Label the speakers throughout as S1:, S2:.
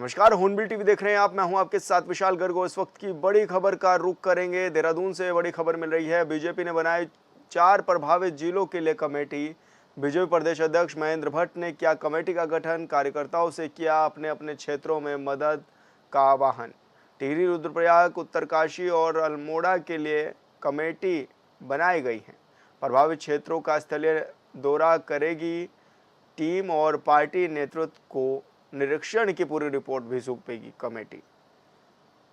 S1: नमस्कार, hornbill TV देख रहे हैं आप। मैं हूं आपके साथ विशाल गर्ग। इस वक्त की बड़ी खबर का रुख करेंगे। देहरादून से बड़ी खबर मिल रही है। बीजेपी ने बनाई 4 प्रभावित जिलों के लिए कमेटी। बीजेपी प्रदेश अध्यक्ष महेंद्र भट्ट ने किया कमेटी का गठन। कार्यकर्ताओं से किया अपने अपने क्षेत्रों में मदद का आह्वान। टिहरी, रुद्रप्रयाग, उत्तरकाशी और अल्मोड़ा के लिए कमेटी बनाई गई है। प्रभावित क्षेत्रों का स्थलीय दौरा करेगी टीम और पार्टी नेतृत्व को निरीक्षण की पूरी रिपोर्ट भी सौंपेगी कमेटी।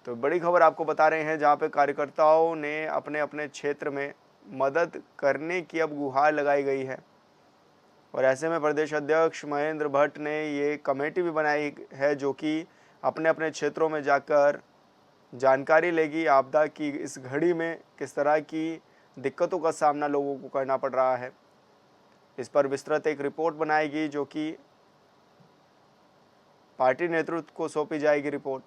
S1: तो बड़ी खबर आपको बता रहे हैं, जहां पे कार्यकर्ताओं ने अपने अपने क्षेत्र में मदद करने की अब गुहार लगाई गई है। और ऐसे में प्रदेश अध्यक्ष महेंद्र भट्ट ने ये कमेटी भी बनाई है, जो कि अपने अपने क्षेत्रों में जाकर जानकारी लेगी आपदा की इस घड़ी में किस तरह की दिक्कतों का सामना लोगों को करना पड़ रहा है। इस पर विस्तृत एक रिपोर्ट बनाएगी, जो कि पार्टी नेतृत्व को सौंपी जाएगी रिपोर्ट।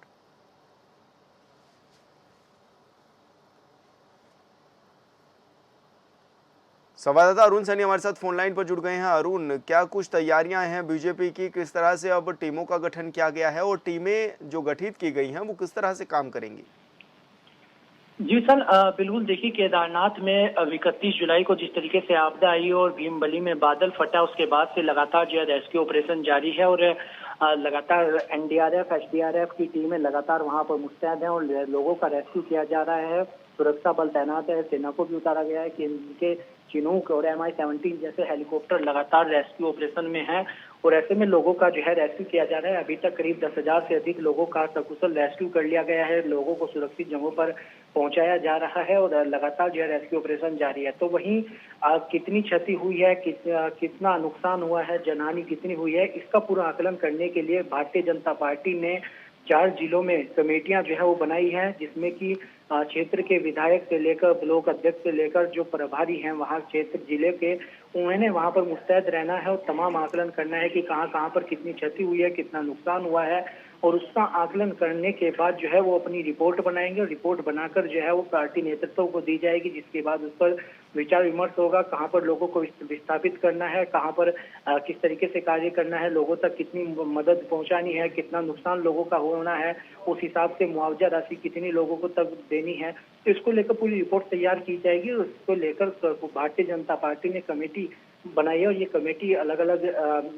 S1: संवाददाता अरुण सैनी हमारे साथ फोन लाइन पर जुड़ गए हैं। अरुण, क्या कुछ तैयारियां हैं बीजेपी की? किस तरह से अब टीमों का गठन किया गया है और टीमें जो गठित की गई हैं वो किस तरह से काम करेंगी?
S2: जी सर, बिल्कुल देखिए, केदारनाथ में 31 जुलाई को जिस तरीके से आपदा आई और भीमबली में बादल फटा, उसके बाद से लगातार जो है रेस्क्यू ऑपरेशन जारी है और लगातार एनडीआरएफ, एसडीआरएफ की टीमें लगातार वहां पर मुस्तैद हैं और लोगों का रेस्क्यू किया जा रहा है। सुरक्षा बल तैनात है, सेना को भी उतारा गया है कि इनके चिनूक और MI-17 जैसे हेलीकॉप्टर लगातार रेस्क्यू ऑपरेशन में हैं और ऐसे में लोगों का जो है रेस्क्यू किया जा रहा है। अभी तक करीब 10,000 से अधिक लोगों का सकुशल रेस्क्यू कर लिया गया है। लोगों को सुरक्षित जगहों पर पहुंचाया जा रहा है और लगातार जो है रेस्क्यू ऑपरेशन जारी है। तो वहीं कितनी क्षति हुई है, कितना नुकसान हुआ है, जनहानि कितनी हुई है, इसका पूरा आकलन करने के लिए भारतीय जनता पार्टी ने 4 जिलों में कमेटियां जो है वो बनाई है, जिसमें कि क्षेत्र के विधायक से लेकर ब्लॉक अध्यक्ष से लेकर जो प्रभारी हैं वहां क्षेत्र जिले के, उन्होंने वहां पर मुस्तैद रहना है और तमाम आकलन करना है कि कहां कहां पर कितनी क्षति हुई है, कितना नुकसान हुआ है और उसका आकलन करने के बाद जो है वो अपनी रिपोर्ट बनाएंगे और रिपोर्ट बनाकर जो है वो पार्टी नेतृत्व को दी जाएगी, जिसके बाद उस पर विचार विमर्श होगा। कहां पर लोगों को विस्थापित करना है, कहां पर किस तरीके से कार्य करना है, लोगों तक कितनी मदद पहुंचानी है, कितना नुकसान लोगों का होना है, उस हिसाब से मुआवजा राशि कितनी लोगों को तक देनी है, तो इसको लेकर पूरी रिपोर्ट तैयार की जाएगी और उसको लेकर भारतीय जनता पार्टी ने कमेटी बनाई है और ये कमेटी अलग अलग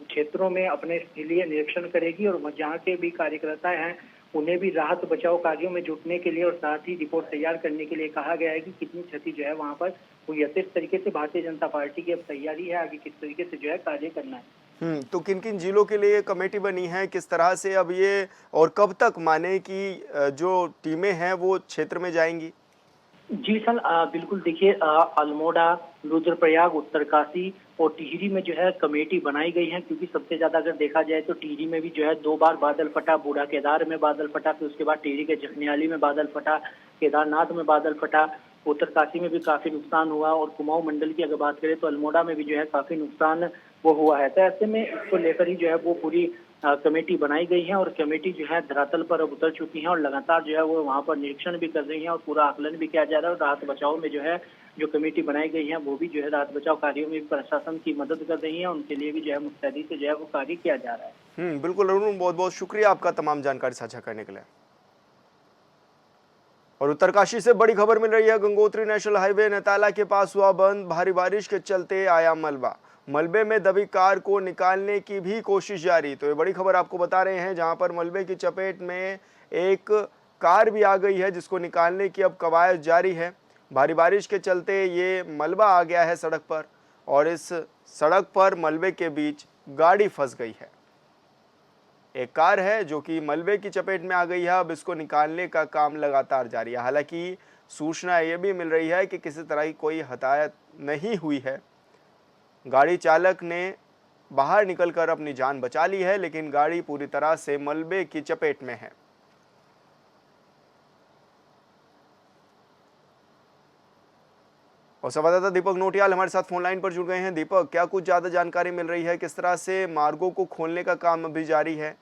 S2: क्षेत्रों में अपने लिए निरीक्षण करेगी और जहाँ के भी कार्यकर्ता हैं उन्हें भी राहत बचाव कार्यों में जुटने के लिए और साथ ही रिपोर्ट तैयार करने के लिए कहा गया है कि कितनी क्षति जो है वहाँ पर हुई है। इस तरीके से भारतीय जनता पार्टी की अब तैयारी है आगे किस तरीके से जो है कार्य करना है।
S1: तो किन किन जिलों के लिए कमेटी बनी है, किस तरह से अब ये और कब तक माने कि जो टीमें हैं वो क्षेत्र में जाएंगी?
S2: जी सर, बिल्कुल देखिए, अल्मोड़ा, रुद्रप्रयाग, उत्तरकाशी और टिहरी में जो है कमेटी बनाई गई है, क्योंकि सबसे ज्यादा अगर देखा जाए तो टिहरी में भी जो है 2 बार बादल फटा। बूढ़ा केदार में बादल फटा, फिर उसके बाद टिहरी के जखनियाली में बादल फटा, केदारनाथ में बादल फटा, उत्तरकाशी में भी काफी नुकसान हुआ और कुमाऊं मंडल की अगर बात करें तो अल्मोड़ा में भी जो है काफी नुकसान वो हुआ है। तो ऐसे में इसको लेकर ही जो है वो पूरी कमेटी बनाई गई है और कमेटी जो है धरातल पर अब उतर चुकी है और लगातार जो है वो वहां पर निरीक्षण भी कर रही है और पूरा आकलन भी किया जा रहा है। और राहत बचाव में जो है जो कमेटी बनाई गई है वो भी जो है राहत बचाव कार्यों में प्रशासन की मदद कर रही है, उनके लिए भी जो है मुस्तैदी से जो है वो कार्य किया जा रहा है।
S1: बिल्कुल अरुण, बहुत बहुत शुक्रिया आपका तमाम जानकारी साझा करने के लिए। और उत्तरकाशी से बड़ी खबर मिल रही है। गंगोत्री नेशनल हाईवे नैताला के पास हुआ बंद। भारी बारिश के चलते आया मलबा। मलबे में दबी कार को निकालने की भी कोशिश जारी। तो ये बड़ी खबर आपको बता रहे हैं, जहां पर मलबे की चपेट में एक कार भी आ गई है, जिसको निकालने की अब कवायद जारी है। भारी बारिश के चलते ये मलबा आ गया है सड़क पर और इस सड़क पर मलबे के बीच गाड़ी फंस गई है। एक कार है जो कि मलबे की चपेट में आ गई है। अब इसको निकालने का काम लगातार जारी है। हालांकि सूचना ये भी मिल रही है कि किसी तरह की कोई हताहत नहीं हुई है। गाड़ी चालक ने बाहर निकलकर अपनी जान बचा ली है, लेकिन गाड़ी पूरी तरह से मलबे की चपेट में है। और संवाददाता दीपक नोटियाल हमारे साथ फोन लाइन पर जुड़ गए हैं। दीपक, क्या कुछ ज्यादा जानकारी मिल रही है? किस तरह से मार्गों को खोलने का काम अभी जारी है?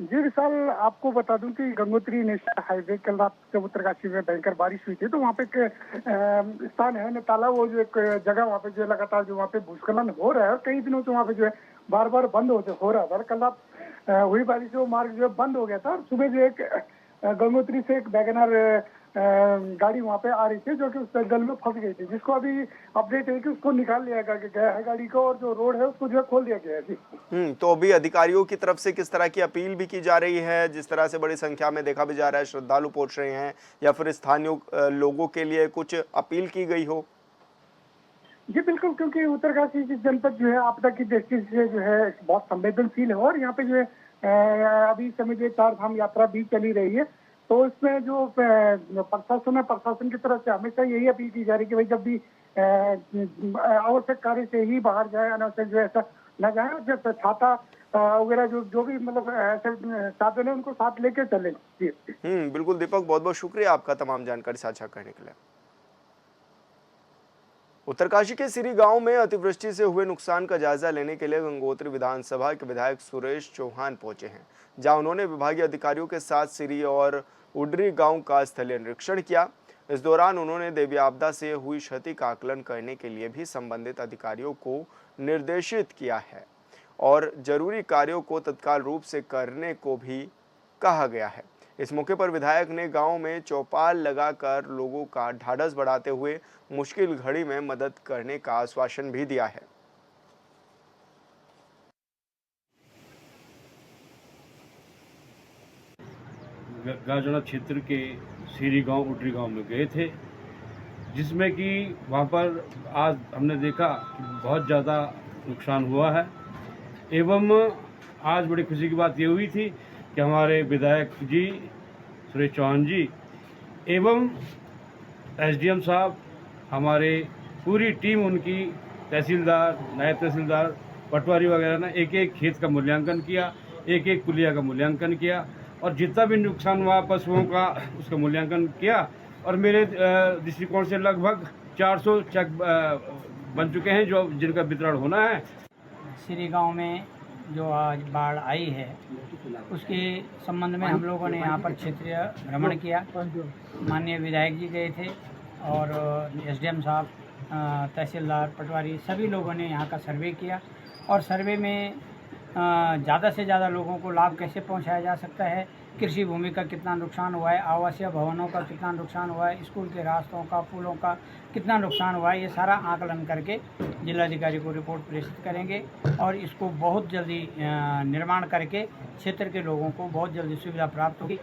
S3: जी विशाल, आपको बता दूं कि गंगोत्री नेशनल हाईवे कल रात जब उत्तरकाशी में भयंकर बारिश हुई थी तो वहाँ पे एक स्थान है नैताला, वो जो एक जगह वहाँ पे जो लगातार जो वहाँ पे भूस्खलन हो रहा है और कई दिनों से वहाँ पे जो है बार बार बंद हो रहा था। कल रात हुई बारिश से वो मार्ग जो है बंद हो गया था। और सुबह जो एक गंगोत्री से एक वैगनर गाड़ी वहाँ पे आ रही थी जो कि उस दलदल में फंस गई थी, जिसको अभी अपडेट है कि उसको निकाल लिया गया है गाड़ी को, और जो रोड है उसको जो है खोल दिया गया है जी।
S1: तो अभी अधिकारियों की तरफ से किस तरह की अपील भी की जा रही है? जिस तरह से बड़ी संख्या में देखा भी जा रहा है श्रद्धालु पहुंच रहे हैं, या फिर स्थानीय लोगों के लिए कुछ अपील की गई हो?
S3: जी बिल्कुल, क्योंकि उत्तरकाशी की जनपद जो है आपदा की दृष्टि से जो है बहुत संवेदनशील है, और यहाँ पे जो है अभी समझिए 4 धाम यात्रा भी चली रही है। तो इसमें जो प्रशासन है, प्रशासन की तरफ से हमेशा यही अपील की जा रही है कि भाई जब भी आवश्यक कार्य से ही बाहर जाए, अनावश्यक जो है ऐसा न जाए, और जब छाता वगैरह जो भी मतलब ऐसे साधन है उनको साथ लेके चले। जी
S1: बिल्कुल दीपक, बहुत बहुत शुक्रिया आपका तमाम जानकारी साझा करने के लिए। उत्तरकाशी के सिरी गांव में अतिवृष्टि से हुए नुकसान का जायजा लेने के लिए गंगोत्री विधानसभा के विधायक सुरेश चौहान पहुंचे हैं, जहां उन्होंने विभागीय अधिकारियों के साथ सिरी और उडरी गांव का स्थलीय निरीक्षण किया। इस दौरान उन्होंने देवी आपदा से हुई क्षति का आकलन करने के लिए भी संबंधित अधिकारियों को निर्देशित किया है, और जरूरी कार्यों को तत्काल रूप से करने को भी कहा गया है। इस मौके पर विधायक ने गांव में चौपाल लगाकर लोगों का ढाढ़स बढ़ाते हुए मुश्किल घड़ी में मदद करने का आश्वासन भी दिया है।
S4: गाजोड़ा क्षेत्र के सीरी गांव उडरी गांव में गए थे, जिसमें कि वहां पर आज हमने देखा कि बहुत ज़्यादा नुकसान हुआ है। एवं आज बड़ी खुशी की बात ये हुई थी कि हमारे विधायक जी सुरेश चौहान जी एवं एसडीएम साहब, हमारे पूरी टीम उनकी, तहसीलदार, नायब तहसीलदार, पटवारी वगैरह ने एक एक खेत का मूल्यांकन किया, एक एक पुलिया का मूल्यांकन किया, और जितना भी नुकसान हुआ पशुओं का उसका मूल्यांकन किया। और मेरे दृष्टिकोण से लगभग 400 चेक बन चुके हैं जो जिनका वितरण होना है।
S5: सिरी गांव में जो आज बाढ़ आई है उसके संबंध में हम लोगों ने यहाँ पर क्षेत्रीय भ्रमण किया। माननीय विधायक जी गए थे और एसडीएम साहब, तहसीलदार, पटवारी, सभी लोगों ने यहाँ का सर्वे किया, और सर्वे में ज़्यादा से ज़्यादा लोगों को लाभ कैसे पहुँचाया जा सकता है, कृषि भूमि का कितना नुकसान हुआ है, आवासीय भवनों का कितना नुकसान हुआ है, स्कूल के रास्तों का, पुलों का कितना नुकसान हुआ है, ये सारा आकलन करके जिलाधिकारी को रिपोर्ट प्रेषित करेंगे, और इसको बहुत जल्दी निर्माण करके क्षेत्र के लोगों को बहुत जल्दी सुविधा प्राप्त होगी।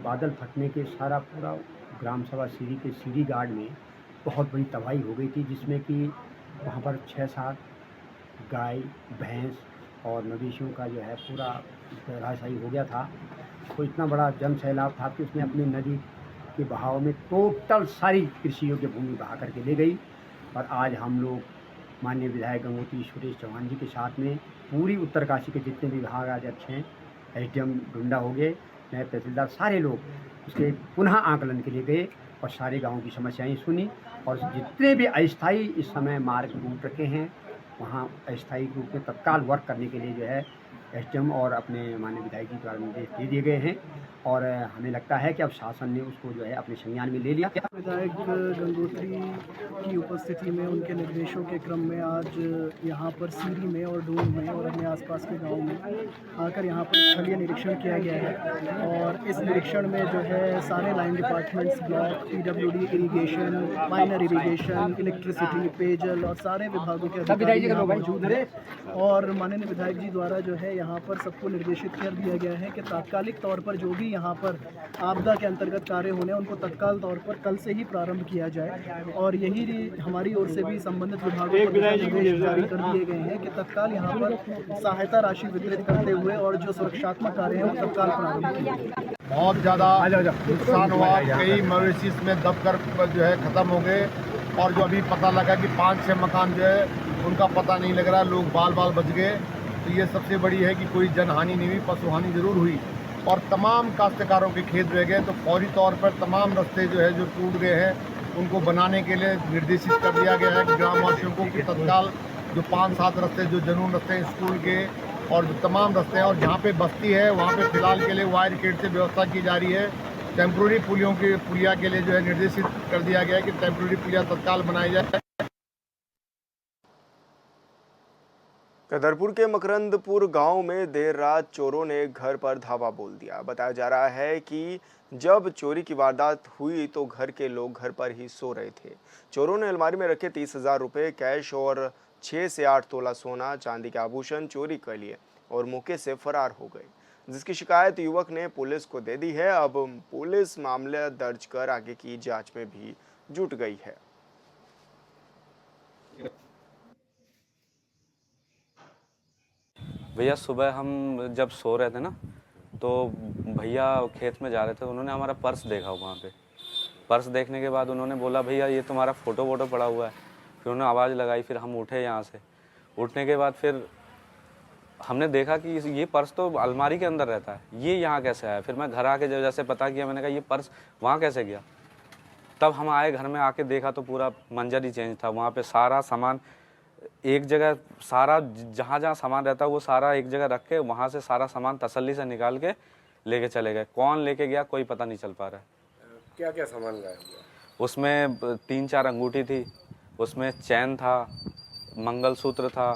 S6: बादल फटने के सारा पूरा ग्राम सभा सीरी के सीरी गार्ड में बहुत बड़ी तबाही हो गई थी, जिसमें कि वहाँ पर 6-7 गाय, भैंस और मवेशियों का जो है पूरा धराशायी हो गया था। तो इतना बड़ा जन सैलाब था कि उसने अपनी नदी के बहाव में टोटल सारी कृषि योग्य भूमि बहा करके ले गई। और आज हम लोग माननीय विधायक गंगोत्री सुरेश चौहान जी के साथ में पूरी उत्तरकाशी के जितने भी विभागाध्यक्ष हैं, एसडीएम डुंडा हो गए, नायब तहसीलदार, सारे लोग उसके पुनः आकलन के लिए गए और सारे गाँवों की समस्याएं सुनी। और जितने भी अस्थायी इस समय मार्ग टूट रखे हैं वहाँ अस्थायी रूप में तत्काल वर्क करने के लिए जो है एसडीएम और अपने माननीय विधायक जी द्वारा निर्देश दे दिए गए हैं, और हमें लगता है कि अब शासन ने उसको जो है अपने संज्ञान में ले लिया।
S7: विधायक गंगोत्री की उपस्थिति में, उनके निर्देशों के क्रम में आज यहाँ पर सीरी में और डून में और अपने आसपास के गांव में आकर यहाँ पर स्थलीय निरीक्षण किया गया है। और इस निरीक्षण में जो है सारे line departments, block, PWD, irrigation, minor irrigation, electricity, पेयजल और सारे विभागों के अधिकारी यहाँ मौजूद हैं। और माननीय विधायक जी द्वारा जो है यहाँ पर सबको निर्देशित कर दिया गया है कि तात्कालिक तौर पर जो भी यहाँ पर आपदा के अंतर्गत कार्य होने उनको तत्काल तौर पर कल से ही प्रारंभ किया जाए। और यही हमारी ओर से भी संबंधित विभागों को निर्देश जारी कर दिए गए हैं कि तत्काल यहाँ पर सहायता राशि वितरित करते हुए और जो सुरक्षात्मक कार्य हैं वो तत्काल प्रारंभ किए जाए।
S8: बहुत ज़्यादा नुकसान हुआ, कई मवेशी इसमें दबकर जो है ख़त्म हो गए, और जो अभी पता लगा कि 5-6 मकान जो है उनका पता नहीं लग रहा, लोग बाल बाल बच गए। तो ये सबसे बड़ी है कि कोई जनहानि नहीं हुई, पशु हानि जरूर हुई, और तमाम काश्तकारों के खेत रह गए। तो फौरी तौर पर तमाम रास्ते जो है जो टूट गए हैं उनको बनाने के लिए निर्देशित कर दिया गया है ग्रामवासियों को कि तत्काल जो 5-7 रास्ते जो जनून रास्ते हैं स्कूल के और जो तमाम रास्ते हैं, और जहाँ पे बस्ती है वहाँ पे फिलहाल के लिए वायर गेट से व्यवस्था की जा रही है। टेम्प्रोरी पुलिया के लिए जो है निर्देशित कर दिया गया है कि टेम्प्रोरी पुलिया तत्काल बनाई जाए।
S1: कदरपुर के मकरंदपुर गांव में देर रात चोरों ने घर पर धावा बोल दिया। बताया जा रहा है कि जब चोरी की वारदात हुई तो घर के लोग घर पर ही सो रहे थे। चोरों ने अलमारी में रखे 30,000 रुपये कैश और 6 से 8 तोला सोना चांदी के आभूषण चोरी कर लिए और मौके से फरार हो गए, जिसकी शिकायत युवक ने पुलिस को दे दी है। अब पुलिस मामला दर्ज कर आगे की जांच में भी जुट गई है।
S9: भैया सुबह हम जब सो रहे थे ना, तो भैया खेत में जा रहे थे, उन्होंने हमारा पर्स देखा वहाँ पे। पर्स देखने के बाद उन्होंने बोला भैया ये तुम्हारा फ़ोटो वोटो पड़ा हुआ है। फिर उन्होंने आवाज़ लगाई, फिर हम उठे यहाँ से। उठने के बाद फिर हमने देखा कि ये पर्स तो अलमारी के अंदर रहता है, ये यहाँ कैसे आया। फिर मैं घर आके जब जैसे पता किया, मैंने कहा ये पर्स वहाँ कैसे गया। तब हम आए, घर में आके देखा तो पूरा मंजर ही चेंज था। वहाँ पे सारा सामान एक जगह, सारा जहाँ जहाँ सामान रहता है वो सारा एक जगह रख के वहाँ से सारा सामान तसल्ली से निकाल के लेके चले गए। कौन लेके गया कोई पता नहीं चल पा रहा है।
S10: क्या क्या सामान गायब हुआ?
S9: उसमें 3-4 अंगूठी थी, उसमें चैन था, मंगलसूत्र था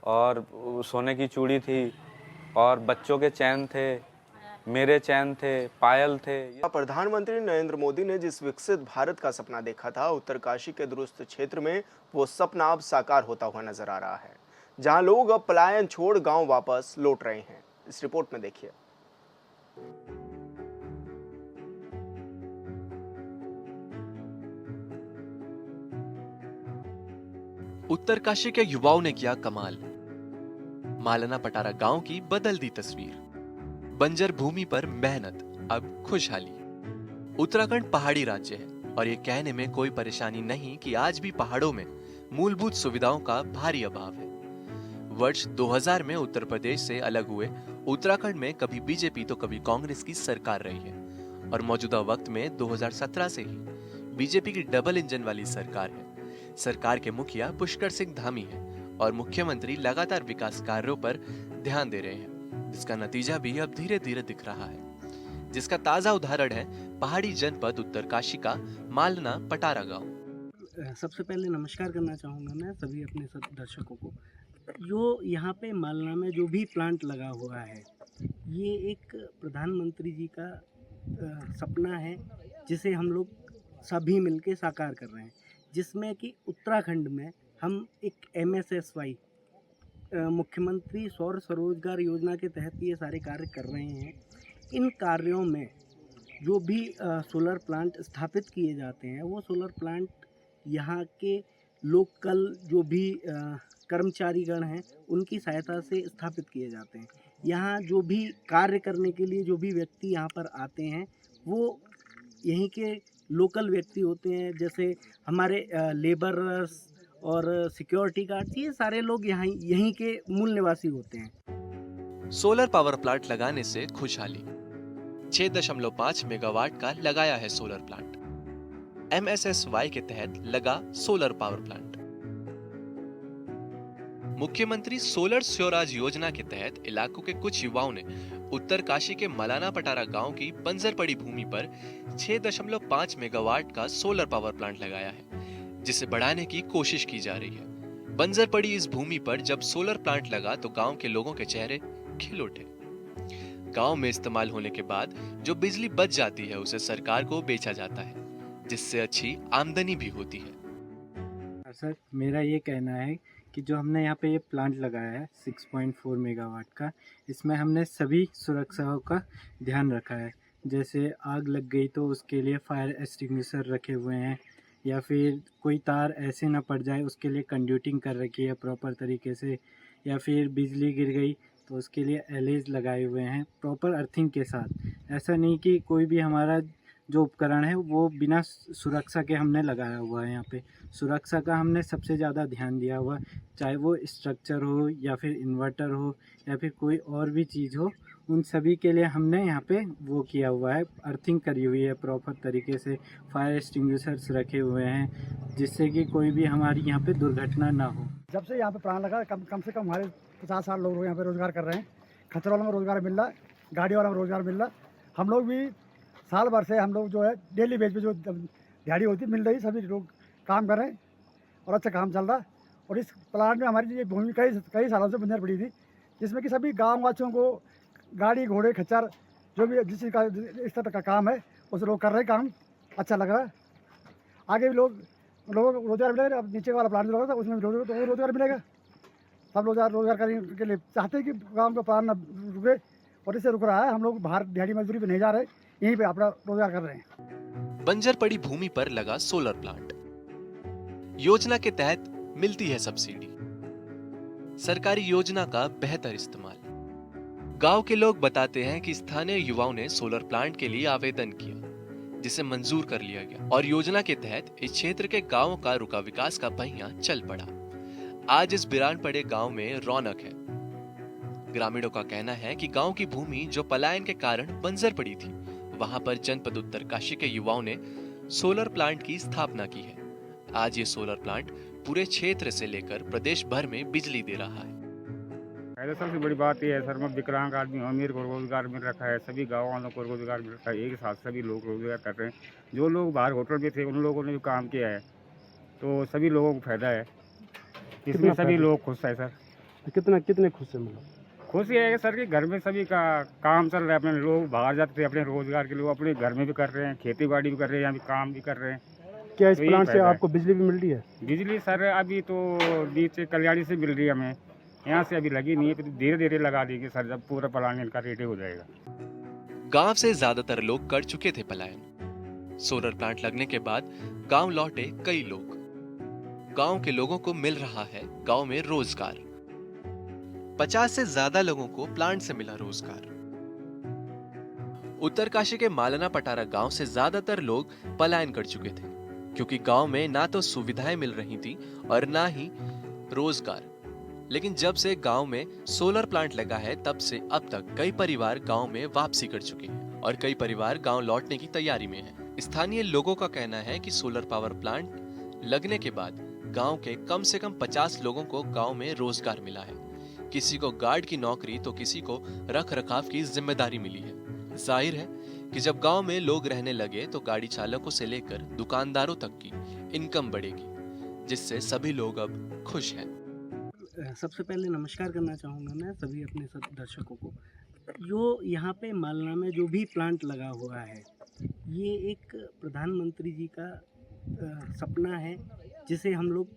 S9: और सोने की चूड़ी थी और बच्चों के चैन थे, मेरे चैन थे, पायल थे।
S1: प्रधानमंत्री नरेंद्र मोदी ने जिस विकसित भारत का सपना देखा था, उत्तरकाशी के दूरस्थ क्षेत्र में वो सपना अब साकार होता हुआ नजर आ रहा है, जहां लोग अब पलायन छोड़ गांव वापस लौट रहे हैं। इस रिपोर्ट में देखिए।
S11: उत्तरकाशी के युवाओं ने किया कमाल। मालना पटारा गांव की बदल दी तस्वीर। बंजर भूमि पर मेहनत, अब खुशहाली। उत्तराखंड पहाड़ी राज्य है और ये कहने में कोई परेशानी नहीं कि आज भी पहाड़ों में मूलभूत सुविधाओं का भारी अभाव है। वर्ष 2000 में उत्तर प्रदेश से अलग हुए उत्तराखंड में कभी बीजेपी तो कभी कांग्रेस की सरकार रही है और मौजूदा वक्त में 2017 से ही बीजेपी की डबल इंजन वाली सरकार है। सरकार के मुखिया पुष्कर सिंह धामी है और मुख्यमंत्री लगातार विकास कार्यों पर ध्यान दे रहे हैं, जिसका नतीजा भी अब धीरे धीरे दिख रहा है, जिसका ताजा उदाहरण है पहाड़ी जनपद उत्तरकाशी का मालना पटारा गांव।
S7: सबसे पहले नमस्कार करना चाहूँगा मैं सभी अपने सब दर्शकों को। जो यहाँ पे मालना में जो भी प्लांट लगा हुआ है, ये एक प्रधानमंत्री जी का सपना है, जिसे हम लोग सभी मिलके साकार कर रहे हैं, जिसमें कि उत्तराखंड में हम एक MSSY मुख्यमंत्री सौर स्वरोजगार योजना के तहत ये सारे कार्य कर रहे हैं। इन कार्यों में जो भी सोलर प्लांट स्थापित किए जाते हैं, वो सोलर प्लांट यहाँ के लोकल जो भी कर्मचारीगण हैं उनकी सहायता से स्थापित किए जाते हैं। यहाँ जो भी कार्य करने के लिए जो भी व्यक्ति यहाँ पर आते हैं, वो यहीं के लोकल व्यक्ति होते हैं, जैसे हमारे लेबरर्स और सिक्योरिटी गार्ड्स, ये सारे लोग यहीं के मूल निवासी होते हैं।
S11: सोलर पावर प्लांट लगाने से खुशहाली। 6.5 मेगावाट का लगाया है सोलर प्लांट। MSSY के तहत लगा सोलर पावर प्लांट। मुख्यमंत्री सोलर स्वराज योजना के तहत इलाकों के कुछ युवाओं ने उत्तरकाशी के मलाना पटारा गांव की बंजर पड़ी भूमि पर 6.5 मेगावाट का सोलर पावर प्लांट लगाया है, जिसे बढ़ाने की कोशिश की जा रही है। बंजर पड़ी इस भूमि पर जब सोलर प्लांट लगा तो गांव के लोगों के चेहरे खिल उठे। गांव में इस्तेमाल होने के बाद जो बिजली बच जाती है उसे सरकार को बेचा जाता है, जिससे अच्छी आमदनी भी होती है।
S7: सर, मेरा ये कहना है कि जो हमने यहाँ पे ये प्लांट लगाया है 6.4 मेगावाट का, इसमें हमने सभी सुरक्षाओं का ध्यान रखा है। जैसे आग लग गई तो उसके लिए फायर एक्सटिंग्विशर रखे हुए हैं, या फिर कोई तार ऐसे ना पड़ जाए उसके लिए कंड्यूटिंग कर रखी है प्रॉपर तरीके से, या फिर बिजली गिर गई तो उसके लिए एलेज लगाए हुए हैं प्रॉपर अर्थिंग के साथ। ऐसा नहीं कि कोई भी हमारा जो उपकरण है वो बिना सुरक्षा के हमने लगाया हुआ है। यहाँ पे सुरक्षा का हमने सबसे ज़्यादा ध्यान दिया हुआ, चाहे वो स्ट्रक्चर हो या फिर इन्वर्टर हो या फिर कोई और भी चीज़ हो, उन सभी के लिए हमने यहाँ पे वो किया हुआ है, अर्थिंग करी हुई है प्रॉपर तरीके से। फायर एक्सटिंग्विशर्स रखे हुए हैं जिससे कि कोई भी हमारी यहाँ पे दुर्घटना ना हो।
S3: जब से यहाँ पे प्लान लगा कम से कम हमारे 50-60 लोग यहाँ पे रोज़गार कर रहे हैं। खच्चर वालों में रोज़गार मिल रहा है, गाड़ी वालों में रोज़गार मिल रहा है। हम लोग भी साल भर से हम लोग जो है डेली बेस पे जो दिहाड़ी होती मिल रही, सभी लोग काम कर रहे हैं और अच्छा काम चल रहा है। और इस प्लांट में हमारी ये भूमि कई सालों से बंजर पड़ी थी, जिसमें कि सभी गाँव वासियों को गाड़ी घोड़े खच्चर जो भी जिस चीज़ का इस तरह का काम है उस लोग कर रहे हैं, काम अच्छा लग रहा है। आगे भी लोगों को रोजगार मिलेगा। अब नीचे वाला प्लांट जो लगा था उसमें भी रोजगार मिलेगा। सब रोजगार करने के लिए चाहते हैं कि गाँव का प्लान न रुके, और इससे रुक रहा है। हम लोग बाहर दिहाड़ी मजदूरी पे नहीं जा रहे, यहीं पे अपना रोजगार कर रहे हैं।
S11: बंजर पड़ी भूमि पर लगा सोलर प्लांट। योजना के तहत मिलती है सब्सिडी। सरकारी योजना का बेहतर इस्तेमाल। गांव के लोग बताते हैं कि स्थानीय युवाओं ने सोलर प्लांट के लिए आवेदन किया, जिसे मंजूर कर लिया गया और योजना के तहत इस क्षेत्र के गांवों का रुका विकास का पहिया चल पड़ा। आज इस बिरान पड़े गांव में रौनक है। ग्रामीणों का कहना है कि गांव की भूमि जो पलायन के कारण बंजर पड़ी थी, वहां पर जनपद उत्तरकाशी के युवाओं ने सोलर प्लांट की स्थापना की है। आज ये सोलर प्लांट पूरे क्षेत्र से लेकर प्रदेश भर में बिजली दे रहा है।
S12: सबसे बड़ी बात यह है सर, मैं विकलांग आदमी हूँ, अमीर को रोजगार मिल रखा है, सभी गाँव वालों को रोजगार मिल रखा है, एक साथ सभी लोग रोजगार कर रहे हैं। जो लोग बाहर होटल में थे उन लोगों ने भी काम किया है, तो सभी लोगों को फायदा है, इसमें सभी लोग खुश है सर।
S6: कितने खुश है? मतलब
S12: खुश ये है सर कि घर में सभी का काम चल रहा है। अपने लोग बाहर जाते थे अपने रोजगार के लिए, अपने घर में भी कर रहे हैं, खेती बाड़ी भी कर रहे हैं, यहाँ भी काम भी कर रहे हैं।
S6: क्या इस
S12: तो
S6: प्लांट से आपको बिजली भी मिल रही है?
S12: बिजली सर अभी तो नीचे कल्याणी से मिल रही है हमें, यहाँ से अभी लगी नहीं है, फिर धीरे धीरे लगा देंगे सर, जब पूरा पलायन इनका रेडी हो जाएगा।
S11: गांव से ज्यादातर लोग कर चुके थे पलायन। सोलर प्लांट लगने के बाद गांव लौटे कई लोग। गांव के लोगों को मिल रहा है गांव में रोजगार। 50 से ज्यादा लोगों को प्लांट से मिला रोजगार। उत्तरकाशी के मालना पटारा गांव से ज्यादातर लोग पलायन कर चुके थे, क्योंकि गांव में ना तो सुविधाएं मिल रही थी और ना ही रोजगार। लेकिन जब से गांव में सोलर प्लांट लगा है, तब से अब तक कई परिवार गांव में वापसी कर चुके हैं और कई परिवार गांव लौटने की तैयारी में हैं। स्थानीय लोगों का कहना है कि सोलर पावर प्लांट लगने के बाद गांव के कम से कम 50 लोगों को गांव में रोजगार मिला है। किसी को गार्ड की नौकरी तो किसी को रख रखाव की जिम्मेदारी मिली है। जाहिर है कि जब गांव में लोग रहने लगे तो गाड़ी चालकों से लेकर दुकानदारों तक की इनकम बढ़ेगी, जिससे सभी लोग अब खुश हैं।
S13: सबसे पहले नमस्कार करना चाहूँगा मैं सभी अपने सब दर्शकों को। जो यहाँ पे मालना में जो भी प्लांट लगा हुआ है, ये एक प्रधानमंत्री जी का सपना है, जिसे हम लोग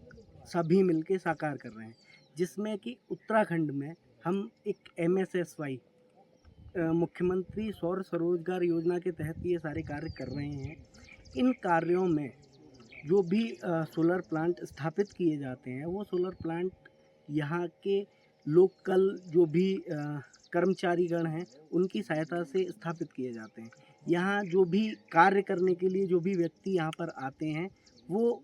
S13: सभी मिलके साकार कर रहे हैं, जिसमें कि उत्तराखंड में हम एक MSSY मुख्यमंत्री सौर स्वरोजगार योजना के तहत ये सारे कार्य कर रहे हैं। इन कार्यों में जो भी सोलर प्लांट स्थापित किए जाते हैं, वो सोलर प्लांट यहाँ के लोकल जो भी कर्मचारीगण हैं उनकी सहायता से स्थापित किए जाते हैं। यहाँ जो भी कार्य करने के लिए जो भी व्यक्ति यहाँ पर आते हैं, वो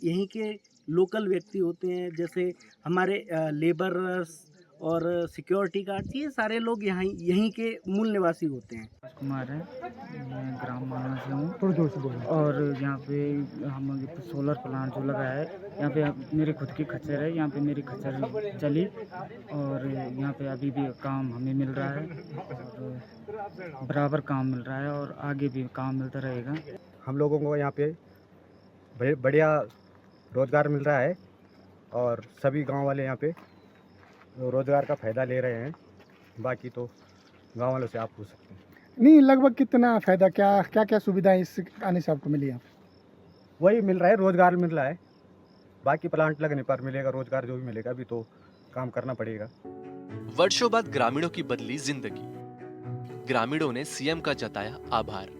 S13: यहीं के लोकल व्यक्ति होते हैं, जैसे हमारे लेबरर्स और सिक्योरिटी गार्ड्स, ये सारे लोग यहीं के मूल निवासी होते हैं।
S14: कुमार है, मैं ग्राम मालना से हूँ, थोड़ी दूर से बोलूँ। और यहाँ पे हम सोलर प्लांट जो लगा है, यहाँ पे मेरे खुद की खच्चर है, यहाँ पे मेरी खच्चर चली और यहाँ पे अभी भी काम हमें मिल रहा है और बराबर काम मिल रहा है और आगे भी काम मिलता रहेगा।
S6: हम लोगों को यहाँ पे बढ़िया रोजगार मिल रहा है और सभी गांव वाले यहाँ पे रोजगार का फ़ायदा ले रहे हैं। बाकी तो गांव वालों से आप पूछ सकते हैं।
S3: नहीं, लगभग कितना फ़ायदा, क्या सुविधाएं इस आने से आपको मिली?
S6: वही मिल रहा है, रोजगार मिल रहा है। बाकी प्लांट लगने पर मिलेगा रोजगार, जो भी मिलेगा, अभी तो काम करना पड़ेगा।
S11: वर्षों बाद ग्रामीणों की बदली जिंदगी। ग्रामीणों ने सीएम का जताया आभार।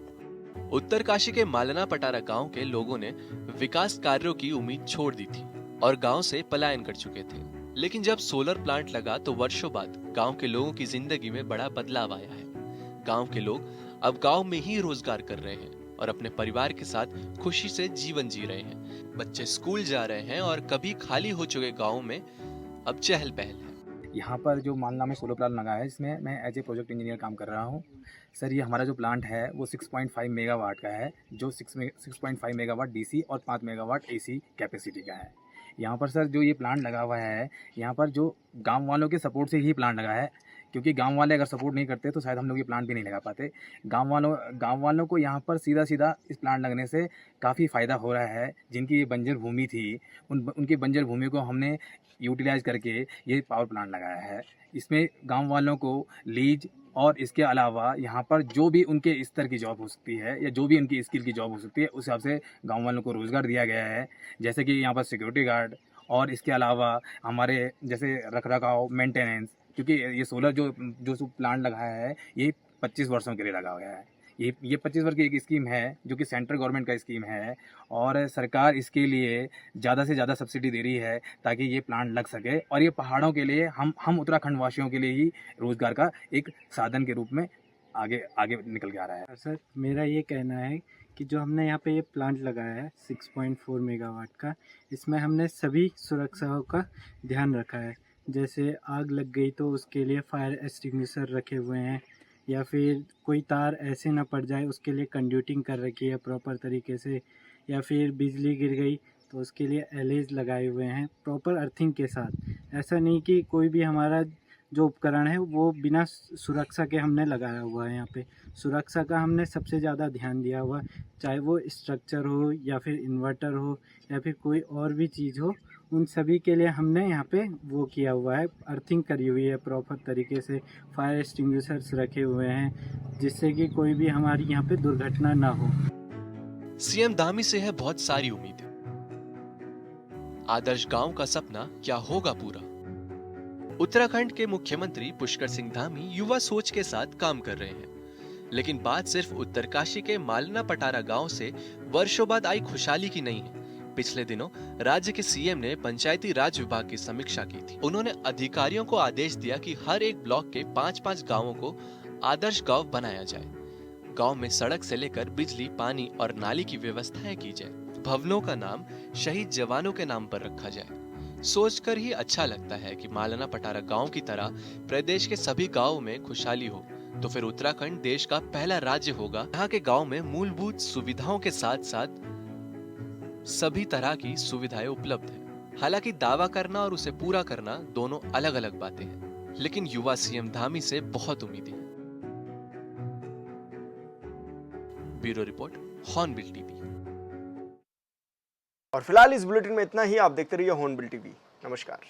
S11: उत्तरकाशी के मालना पटारा गांव के लोगों ने विकास कार्यों की उम्मीद छोड़ दी थी और गांव से पलायन कर चुके थे। लेकिन जब सोलर प्लांट लगा तो वर्षों बाद गांव के लोगों की जिंदगी में बड़ा बदलाव आया है। गांव के लोग अब गांव में ही रोजगार कर रहे हैं और अपने परिवार के साथ खुशी से जीवन जी रहे हैं। बच्चे स्कूल जा रहे हैं और कभी खाली हो चुके गाँव में अब चहल पहल है।
S15: यहाँ पर जो मालना में सोलर प्लांट लगा है, इसमें मैं एज ए प्रोजेक्ट इंजीनियर काम कर रहा हूँ। सर, ये हमारा जो प्लांट है वो 6.5 मेगावाट का है, जो 6.5 मेगावाट DC और 5 मेगावाट AC कैपेसिटी का है। यहाँ पर सर जो ये प्लांट लगा हुआ है, यहाँ पर जो गांव वालों के सपोर्ट से ही प्लांट लगा है, क्योंकि गांव वाले अगर सपोर्ट नहीं करते तो शायद हम लोग ये प्लांट भी नहीं लगा पाते। गांव वालों को यहाँ पर सीधा सीधा इस प्लांट लगने से काफ़ी फ़ायदा हो रहा है। जिनकी ये बंजर भूमि थी उनकी बंजर भूमि को हमने यूटिलाइज करके ये पावर प्लांट लगाया है। इसमें गांव वालों को लीज और इसके अलावा यहाँ पर जो भी उनके स्तर की जॉब हो सकती है या जो भी उनकी स्किल की जॉब हो सकती है उस हिसाब से गांव वालों को रोज़गार दिया गया है। जैसे कि यहाँ पर सिक्योरिटी गार्ड और इसके अलावा हमारे जैसे रखरखाव मेंटेनेंस, क्योंकि ये सोलर जो प्लांट लगाया है ये 25 वर्षों के लिए लगा गया है। ये 25 वर्ष की एक स्कीम है जो कि सेंट्रल गवर्नमेंट का स्कीम है और सरकार इसके लिए ज़्यादा से ज़्यादा सब्सिडी दे रही है ताकि ये प्लांट लग सके और ये पहाड़ों के लिए हम उत्तराखंड वासियों के लिए ही रोज़गार का एक साधन के रूप में आगे निकल के आ रहा है।
S13: सर मेरा ये कहना है कि जो हमने यहाँ पे ये प्लांट लगाया है 6.4 मेगावाट का, इसमें हमने सभी सुरक्षाओं का ध्यान रखा है। जैसे आग लग गई तो उसके लिए फायर एक्सटिंग्विशर रखे हुए हैं, या फिर कोई तार ऐसे ना पड़ जाए उसके लिए कंड्यूटिंग कर रखी है प्रॉपर तरीके से, या फिर बिजली गिर गई तो उसके लिए एलेज लगाए हुए हैं प्रॉपर अर्थिंग के साथ। ऐसा नहीं कि कोई भी हमारा जो उपकरण है वो बिना सुरक्षा के हमने लगाया हुआ है। यहाँ पे सुरक्षा का हमने सबसे ज़्यादा ध्यान दिया हुआ, चाहे वो स्ट्रक्चर हो या फिर इन्वर्टर हो या फिर कोई और भी चीज़ हो, उन सभी के लिए हमने यहाँ पे वो किया हुआ है, अर्थिंग करी हुई है प्रॉपर तरीके से, फायर एक्सटिंग्विशर्स रखे हुए हैं जिससे कि कोई भी हमारी यहाँ पे दुर्घटना ना हो।
S11: सीएम धामी से है बहुत सारी उम्मीदें। आदर्श गांव का सपना क्या होगा पूरा? उत्तराखंड के मुख्यमंत्री पुष्कर सिंह धामी युवा सोच के साथ काम कर रहे हैं, लेकिन बात सिर्फ उत्तरकाशी के मालना पटारा गांव से वर्षों बाद आई खुशहाली की नहीं है। पिछले दिनों राज्य के सीएम ने पंचायती राज विभाग की समीक्षा की थी। उन्होंने अधिकारियों को आदेश दिया कि हर एक ब्लॉक के 5-5 गांवों को आदर्श गांव बनाया जाए। गांव में सड़क से लेकर बिजली, पानी और नाली की व्यवस्थाएं की जाए। भवनों का नाम शहीद जवानों के नाम पर रखा जाए। सोचकर ही अच्छा लगता है कि मालना पटारा गांव की तरह प्रदेश के सभी गांवों में खुशहाली हो तो फिर उत्तराखंड देश का पहला राज्य होगा यहाँ के गांव में मूलभूत सुविधाओं के साथ साथ सभी तरह की सुविधाएं उपलब्ध है। हालांकि दावा करना और उसे पूरा करना दोनों अलग अलग बातें हैं, लेकिन युवा सीएम धामी से बहुत उम्मीदें हैं। Bureau report, hornbill TV.
S1: और फिलहाल इस बुलेटिन में इतना ही। आप देखते रहिए हॉर्नबिल टीवी। नमस्कार।